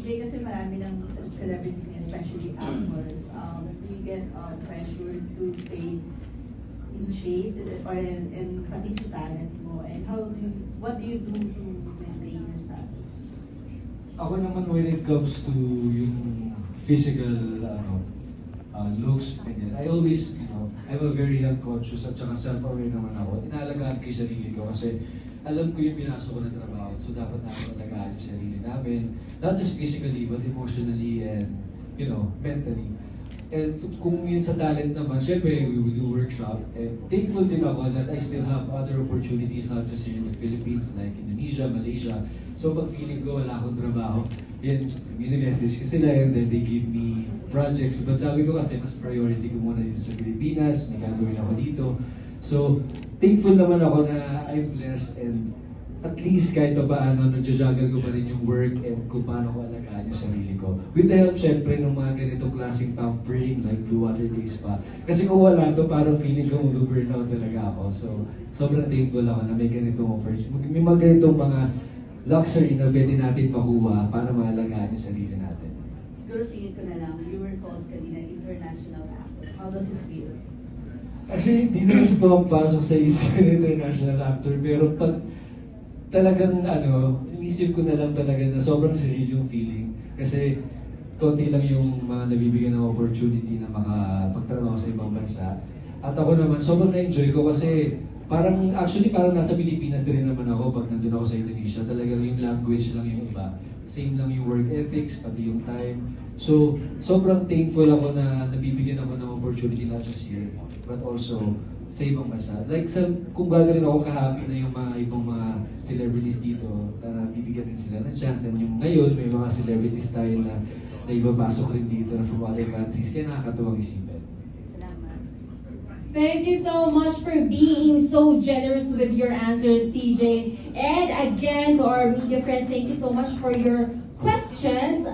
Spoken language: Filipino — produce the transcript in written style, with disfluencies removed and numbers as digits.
TJ, kasi marami ng celebrities, especially actors, do you get pressure to stay in shape or and pati sa talent mo? And what do you do to maintain your status? Ako naman when it comes to yung physical looks, ganyan, I always, I'm a very health conscious at saka self-aware naman ako. Inaalagaan ko yung sarili ko kasi alam ko yung pinasok ko na trabaho, so dapat natin alagaan yung sarili namin. Not just physically, but emotionally and, mentally. And kung yun sa talent naman, syempre we will do workshop. And thankful din ako that I still have other opportunities, not just here in the Philippines, like Indonesia, Malaysia. So pag feeling ko wala akong trabaho, yun, mini-message ko sila and then they give me projects. But sabi ko kasi, mas priority ko muna dito sa Pilipinas, may gagawin ako dito. So, thankful naman ako na I'm blessed and at least kahit pa paano, nagja-juggle ko pa rin yung work and kung paano ko alagaan yung sarili ko. With the help, syempre, ng mga ganitong klaseng pampering, like Blue Water Days pa. Kasi kung wala to, parang feeling ko mag-burnout talaga ako. So, sobrang thankful ako na may ganitong opportunity. May mga ganitong mga luxury na pwede natin makuha para maalagaan yung sarili natin. Siguro singin ko na lang, you were called kanina international actor. How does it feel? Actually, hindi na siya pumapasok sa isip ng international actor, pero pag talagang inisip ko na lang talaga na sobrang surreal yung feeling. Kasi konti lang yung mga nabibigyan ng opportunity na makapagtrabaho sa ibang bansa. At ako naman, sobrang na-enjoy ko kasi parang nasa Pilipinas din naman ako pag nandun ako sa Indonesia. Talagang yung language lang yung iba. Same lang yung work ethics, pati yung time. So, sobrang thankful ako na nabibigyan ako ng opportunity not just here, but also sa ibang bansa. Like, kung gagawin ako ka-happy na yung mga ibang mga celebrities dito, na bibigyan rin sila ng chance. And yung ngayon, may mga celebrities tayo na ibabasok rin dito na from other countries. Kaya nakakatuwang isipin. Salamat. Thank you so much for being so generous with your answers, TJ. And again, to our media friends, thank you so much for your questions.